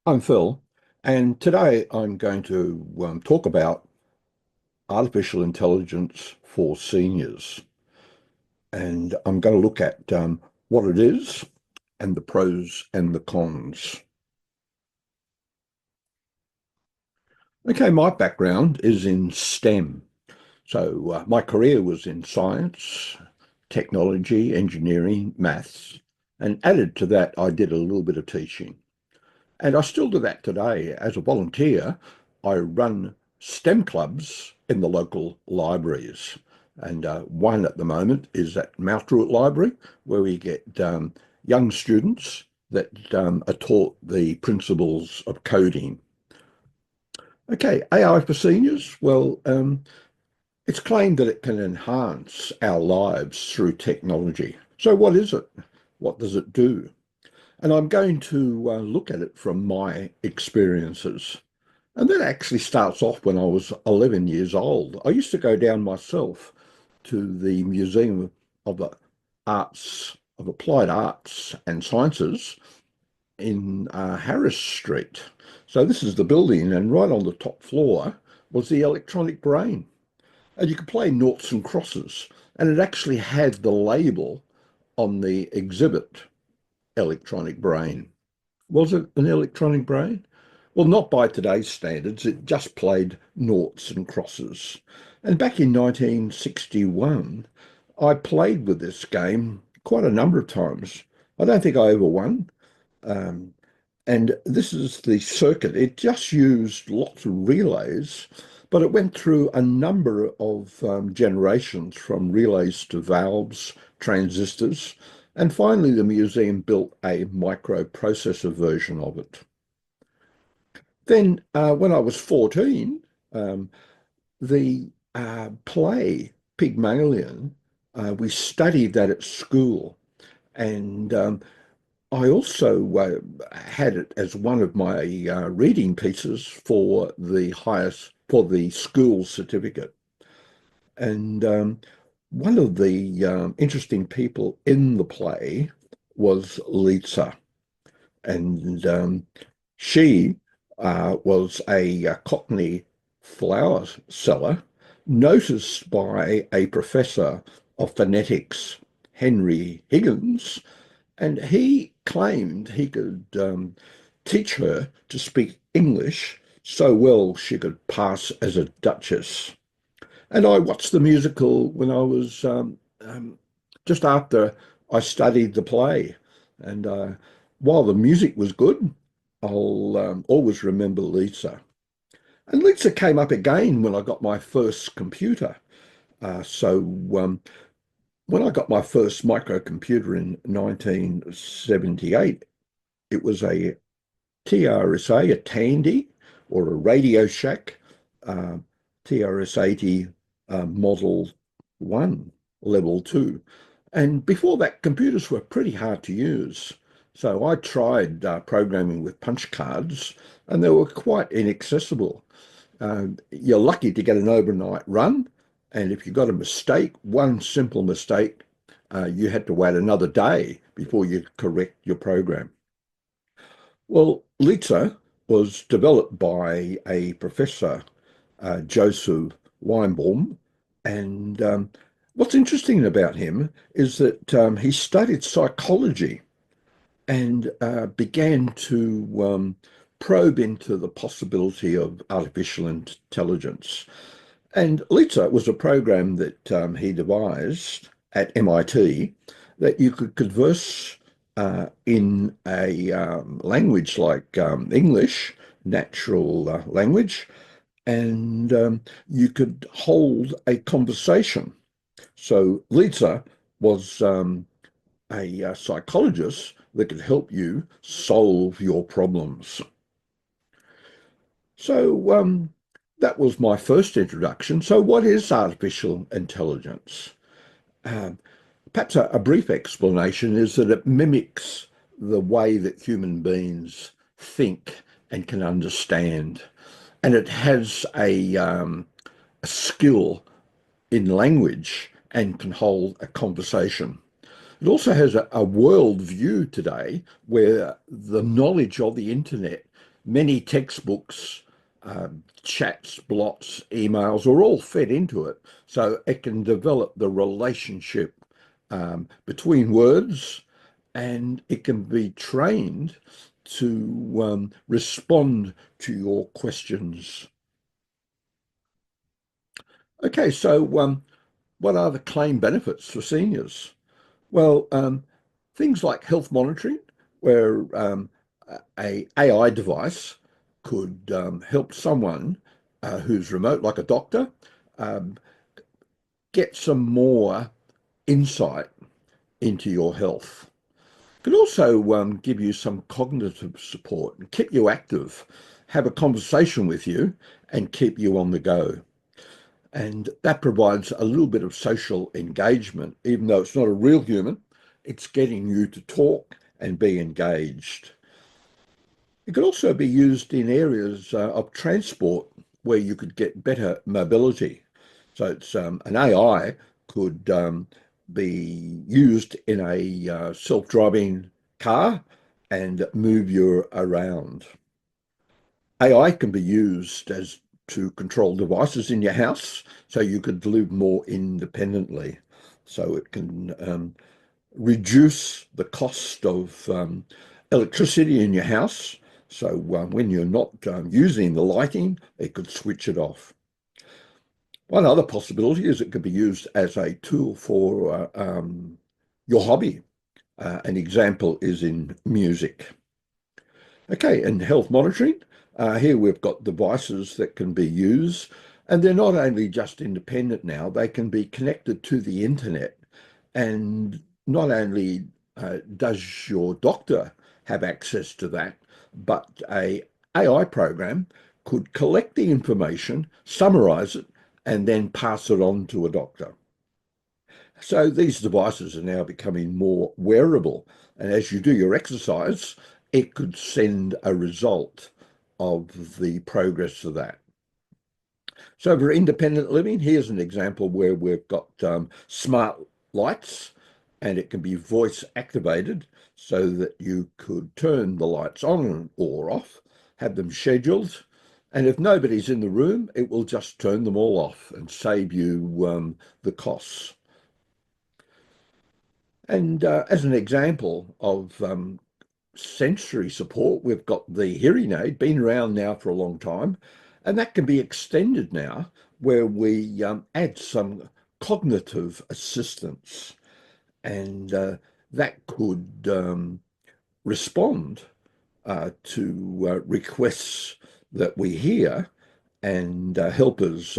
I'm Phil, and today I'm going to talk about artificial intelligence for seniors. And I'm going to look at what it is and the pros and the cons. Okay, my background is in STEM. So my career was in science, technology, engineering, maths, and added to that, I did a little bit of teaching. And I still do that today. As a volunteer, I run STEM clubs in the local libraries. And one at the moment is at Mount Druitt Library, where we get young students that are taught the principles of coding. Okay, AI for seniors. Well, it's claimed that it can enhance our lives through technology. So what is it? What does it do? And I'm going to look at it from my experiences. And that actually starts off when I was 11 years old. I used to go down myself to the Museum of the Arts, of Applied Arts and Sciences in Harris Street. So this is the building, and right on the top floor was the electronic brain. And you could play noughts and crosses, and it actually had the label on the exhibit, electronic brain. Was it an electronic brain? Well, not by today's standards. It just played noughts and crosses. And back in 1961, I played with this game quite a number of times. I don't think I ever won. Um, and this is the circuit. It just used lots of relays, but it went through a number of generations from relays to valves, transistors, and finally the museum built a microprocessor version of it. Then, when I was 14, um, the play Pygmalion, we studied that at school. And I also had it as one of my reading pieces for for the school certificate. And one of the interesting people in the play was Lisa. And she was a Cockney flower seller, noticed by a professor of phonetics, Henry Higgins, and he claimed he could teach her to speak English so well she could pass as a duchess. And I watched the musical when I was just after I studied the play. And while the music was good, I'll always remember Lisa. And Lisa came up again when I got my first computer. So when I got my first microcomputer in 1978, it was a TRS-A, a Tandy, or a Radio Shack TRS-80 Model 1, Level 2. And before that, computers were pretty hard to use. So I tried programming with punch cards, and they were quite inaccessible. You're lucky to get an overnight run, and if you got a mistake, one simple mistake, you had to wait another day before you correct your program. Well, Lisa was developed by a professor, Joseph Weinbaum, and what's interesting about him is that he studied psychology and began to probe into the possibility of artificial intelligence. And Lisa was a program that he devised at MIT that you could converse in a language like English, natural language, and you could hold a conversation. So Lisa was a psychologist that could help you solve your problems. So that was my first introduction. So what is artificial intelligence? Um, Perhaps a brief explanation is that it mimics the way that human beings think and can understand. And it has a skill in language and can hold a conversation. It also has a world view today where the knowledge of the internet Many textbooks, chats, blots, emails are all fed into it. So it can develop the relationship between words, and it can be trained to respond to your questions. Okay, so what are the claim benefits for seniors? Well, things like health monitoring, where a AI device could help someone who's remote, like a doctor, um, get some more insight into your health. It could also give you some cognitive support and keep you active, have a conversation with you, and keep you on the go. And that provides a little bit of social engagement, even though it's not a real human, it's getting you to talk and be engaged. It could also be used in areas of transport where you could get better mobility. So it's an AI could be used in a self-driving car and move you around. AI can be used as to control devices in your house so you could live more independently. So it can reduce the cost of electricity in your house. So when you're not using the lighting, it could switch it off. One other possibility is it could be used as a tool for your hobby. An example is in music. Okay, and health monitoring. Here we've got devices that can be used, and they're not only just independent now, they can be connected to the internet. And not only does your doctor have access to that, but a AI program could collect the information, summarize it, and then pass it on to a doctor. So these devices are now becoming more wearable. And as you do your exercise, it could send a result of the progress of that. So for independent living, here's an example where we've got smart lights, and it can be voice activated so that you could turn the lights on or off, have them scheduled. And if nobody's in the room, it will just turn them all off and save you the costs. And as an example of sensory support, we've got the hearing aid, been around now for a long time, and that can be extended now where we add some cognitive assistance, and that could respond to requests that we hear and help us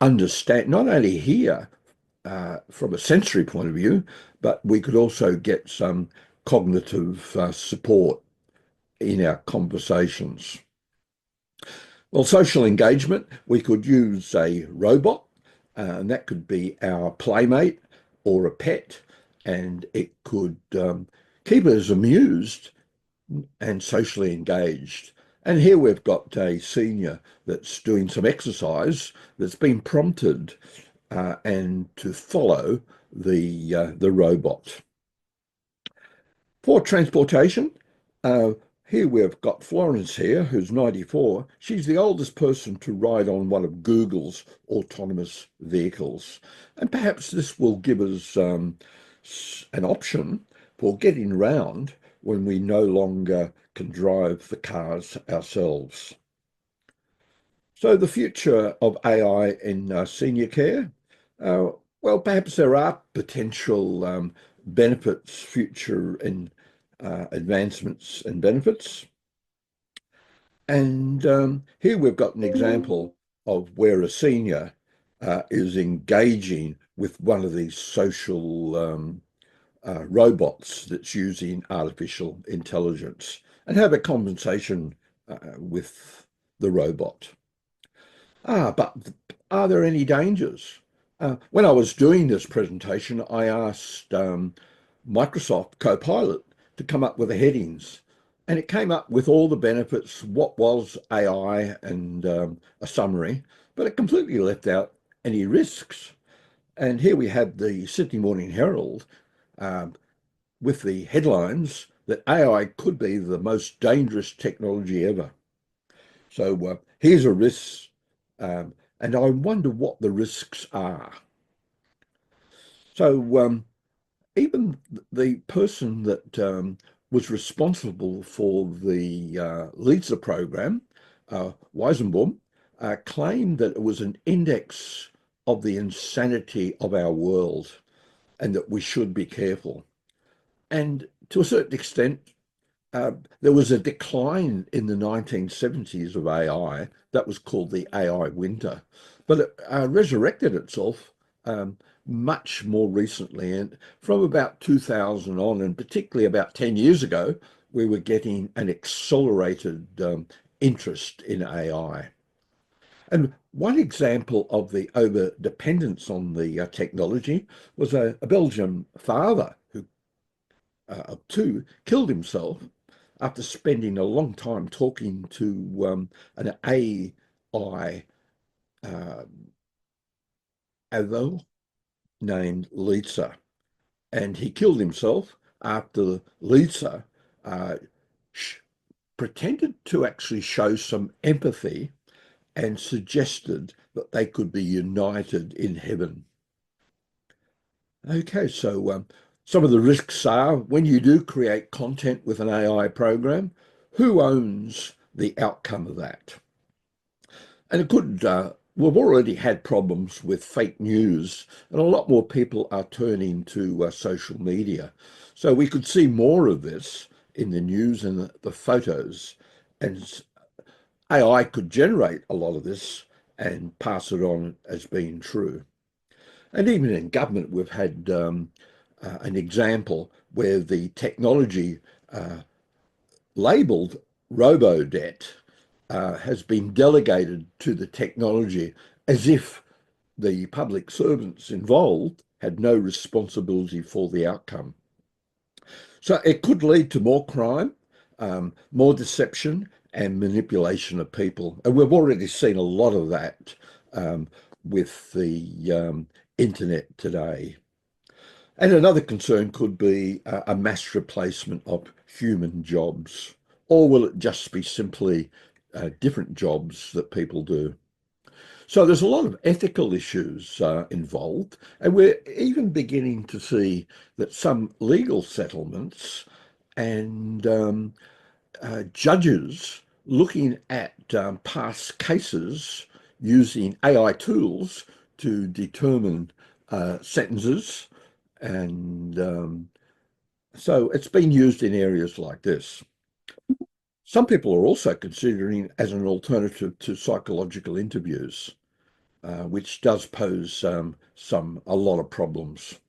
understand, not only hear from a sensory point of view, but we could also get some cognitive support in our conversations. Well, social engagement, we could use a robot, and that could be our playmate or a pet, and it could keep us amused and socially engaged. And here we've got a senior that's doing some exercise that's been prompted and to follow the robot. For transportation, uh, here we've got Florence here, who's 94. She's the oldest person to ride on one of Google's autonomous vehicles. And perhaps this will give us an option for getting around when we no longer can drive the cars ourselves. So the future of AI in senior care, uh, well, perhaps there are potential benefits, future in advancements and benefits. And here we've got an example of where a senior is engaging with one of these social robots that's using artificial intelligence and have a conversation with the robot. But are there any dangers? When I was doing this presentation, I asked Microsoft Copilot to come up with the headings, and it came up with all the benefits, what was AI, and a summary, but it completely left out any risks. And here we have the Sydney Morning Herald um, with the headlines that AI could be the most dangerous technology ever. So here's a risk, and I wonder what the risks are. So even the person that was responsible for the LISA program, Weizenbaum, claimed that it was an index of the insanity of our world and that we should be careful. And to a certain extent, uh, there was a decline in the 1970s of AI that was called the AI winter, but it resurrected itself much more recently. And from about 2000 on, and particularly about 10 years ago, we were getting an accelerated interest in AI. And one example of the over dependence on the technology was a Belgian father who of two killed himself after spending a long time talking to an AI AIVA named Lisa. And he killed himself after Lisa uh, pretended to actually show some empathy and suggested that they could be united in heaven. Okay, so some of the risks are when you do create content with an AI program, who owns the outcome of that? And we've already had problems with fake news, and a lot more people are turning to social media. So we could see more of this in the news and the photos. And AI could generate a lot of this and pass it on as being true. And even in government, we've had an example where the technology labeled robo-debt has been delegated to the technology as if the public servants involved had no responsibility for the outcome. So it could lead to more crime, more deception, and manipulation of people. And we've already seen a lot of that with the internet today. And another concern could be a mass replacement of human jobs, or will it just be simply different jobs that people do? So there's a lot of ethical issues involved, and we're even beginning to see that some legal settlements and judges looking at past cases using AI tools to determine sentences. And so it's been used in areas like this. Some people are also considering as an alternative to psychological interviews, which does pose a lot of problems.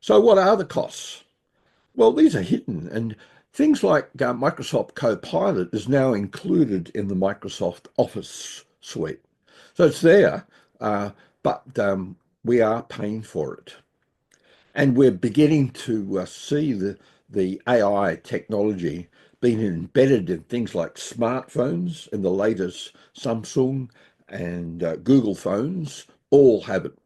So what are the costs? Well, these are hidden, and things like Microsoft Copilot is now included in the Microsoft Office suite. So it's there, but we are paying for it. And we're beginning to see the AI technology being embedded in things like smartphones, and the latest Samsung and Google phones all have it.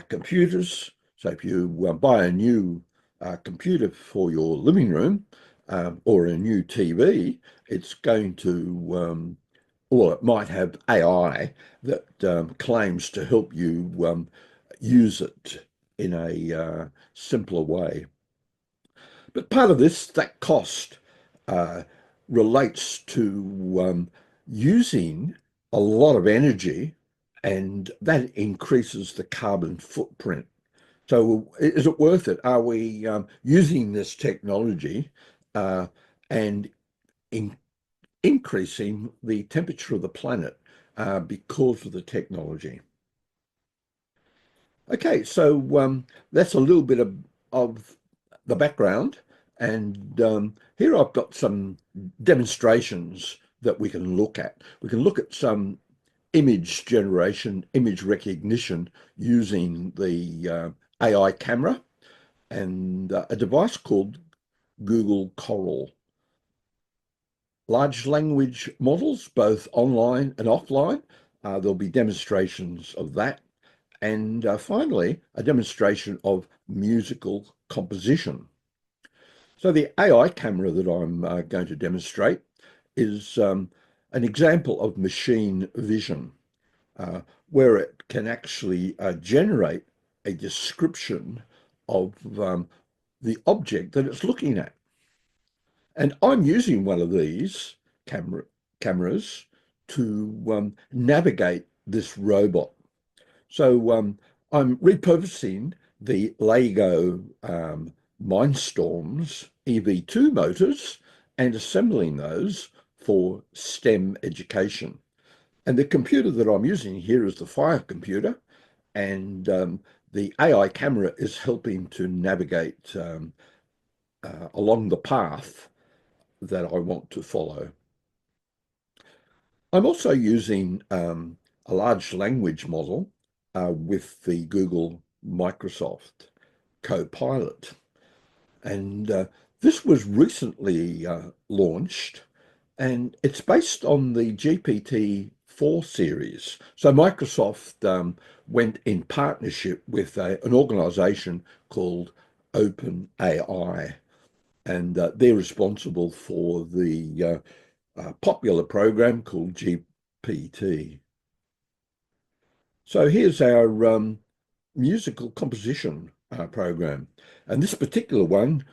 Computers, so if you buy a new computer for your living room or a new TV, it's going to, or it might have AI that claims to help you use it in a simpler way. But part of this, that cost, uh, relates to using a lot of energy, and that increases the carbon footprint. So is it worth it? Are we using this technology uh, and in increasing the temperature of the planet because of the technology? Okay, so that's a little bit of the background. And here I've got some demonstrations that we can look at. We can look at some image generation, image recognition using the AI camera and a device called Google Coral. Large language models, both online and offline. There'll be demonstrations of that. And finally, a demonstration of musical composition. So the AI camera that I'm going to demonstrate is an example of machine vision, uh, where it can actually generate a description of the object that it's looking at. And I'm using one of these cameras to navigate this robot. So I'm repurposing the Lego Mindstorms EV2 motors and assembling those for STEM education. And the computer that I'm using here is the Fire computer, and the AI camera is helping to navigate along the path that I want to follow. I'm also using a large language model with the Google Microsoft Copilot. And this was recently launched, and it's based on the GPT-4 series. So Microsoft went in partnership with an organization called OpenAI, and they're responsible for the popular program called GPT. So here's our musical composition program. And this particular one,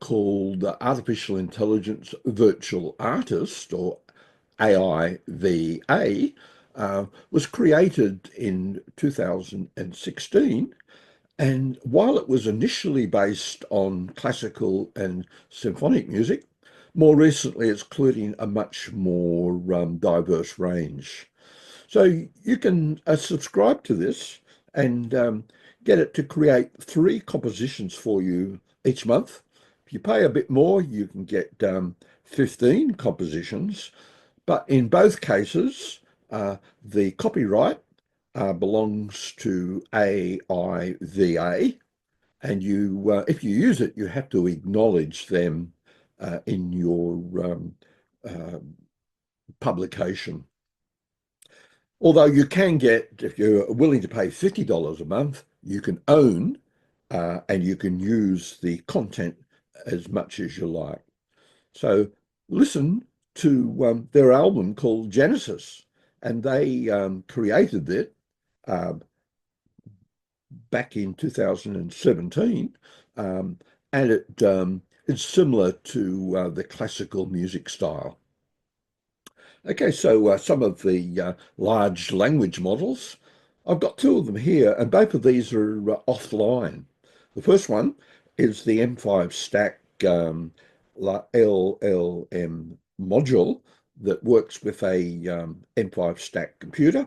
called Artificial Intelligence Virtual Artist, or AIVA, was created in 2016. And while it was initially based on classical and symphonic music, more recently it's including a much more diverse range. So you can subscribe to this and get it to create 3 compositions for you each month. If you pay a bit more, you can get 15 compositions. But in both cases, the copyright belongs to AIVA, and if you use it, you have to acknowledge them in your uh, publication. Although you can get, if you're willing to pay $50 a month, you can own and you can use the content as much as you like. So listen to their album called Genesis, and they created it uh, back in 2017, and it's similar to the classical music style. Okay, so some of the large language models. I've got 2 of them here, and both of these are offline. The first one is the M5 Stack LLM module that works with a M5 Stack computer.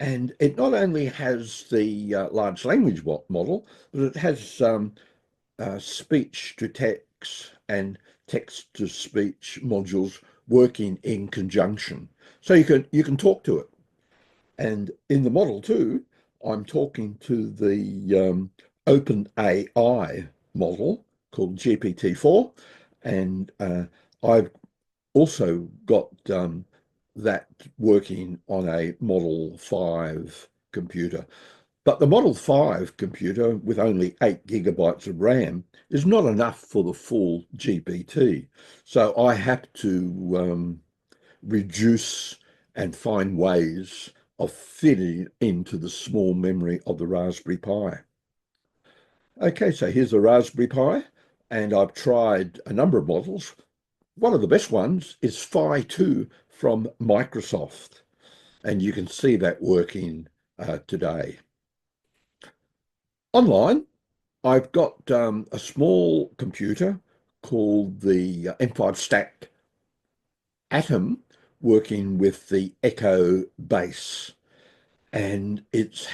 And it not only has the large language model, but it has speech to text and text to speech modules working in conjunction. So you can talk to it. And in the model too, I'm talking to the OpenAI model called GPT-4, and I've also got that working on a Model 5 computer. But the Model 5 computer with only 8 GB of RAM is not enough for the full GPT. So I have to reduce and find ways of fitting into the small memory of the Raspberry Pi. Okay, so here's the Raspberry Pi, and I've tried a number of models. One of the best ones is Phi 2 from Microsoft, and you can see that working today. Online, I've got a small computer called the M5 Stack Atom working with the Echo Base, and it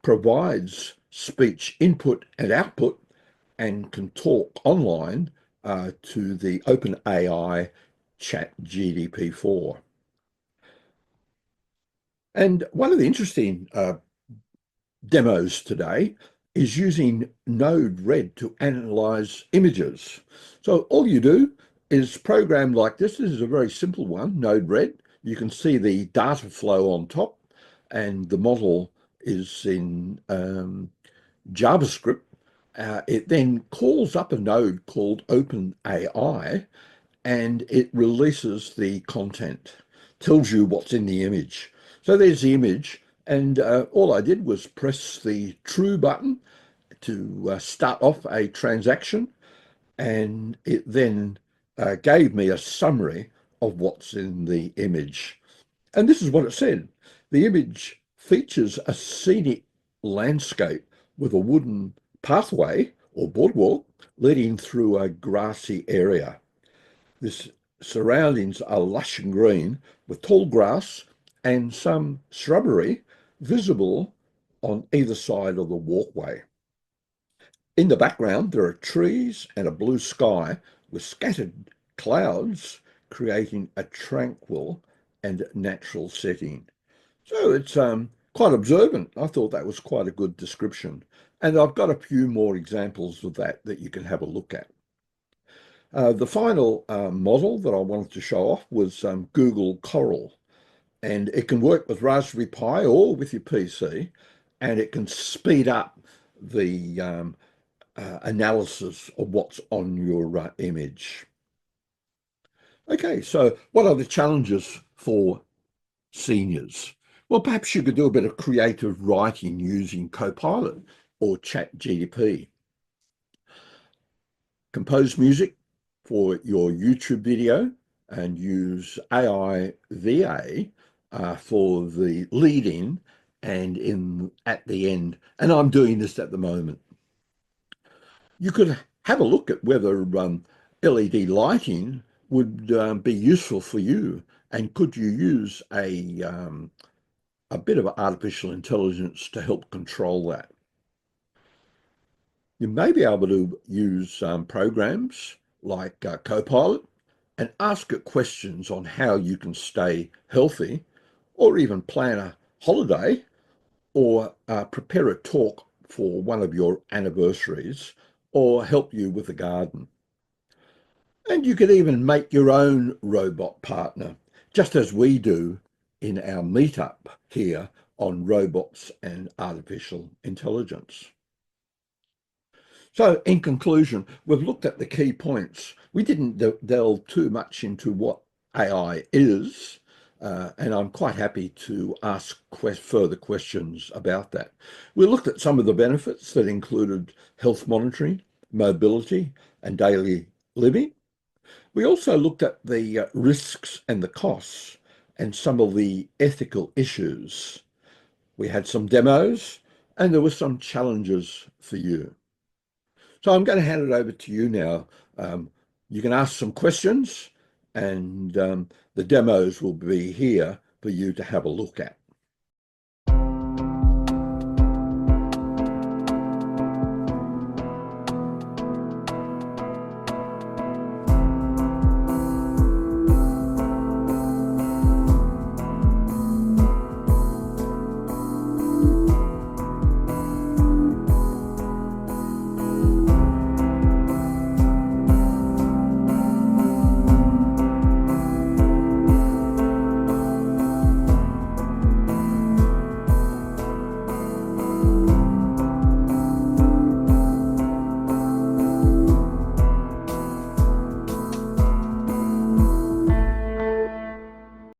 provides speech input and output and can talk online to the OpenAI ChatGPT-4. And one of the interesting demos today is using Node-RED to analyze images. So all you do is program like this. This is a very simple one, Node-RED. You can see the data flow on top, and the model is in JavaScript. It then calls up a node called OpenAI, and it releases the content, tells you what's in the image. So there's the image, and all I did was press the true button to start off a transaction, and it then gave me a summary of what's in the image. And this is what it said. The image features a scenic landscape with a wooden pathway or boardwalk leading through a grassy area. This surroundings are lush and green with tall grass and some shrubbery visible on either side of the walkway. In the background, there are trees and a blue sky with scattered clouds, creating a tranquil and natural setting. So it's quite observant. I thought that was quite a good description. And I've got a few more examples of that that you can have a look at. The final model that I wanted to show off was Google Coral. And it can work with Raspberry Pi or with your PC, and it can speed up the analysis of what's on your image. Okay, so what are the challenges for seniors? Well, perhaps you could do a bit of creative writing using Copilot or ChatGPT. Compose music for your YouTube video and use AIVA for the lead in and in at the end. And I'm doing this at the moment. You could have a look at whether LED lighting would be useful for you, and could you use a bit of artificial intelligence to help control that. You may be able to use programs like Copilot and ask it questions on how you can stay healthy, or even plan a holiday, or prepare a talk for one of your anniversaries, or help you with the garden. And you could even make your own robot partner, just as we do in our meetup here on robots and artificial intelligence. So in conclusion, we've looked at the key points. We didn't delve too much into what AI is, and I'm quite happy to ask further questions about that. We looked at some of the benefits that included health monitoring, mobility, and daily living. We also looked at the risks and the costs and some of the ethical issues. We had some demos, and there were some challenges for you. So I'm going to hand it over to you now. You can ask some questions, and the demos will be here for you to have a look at.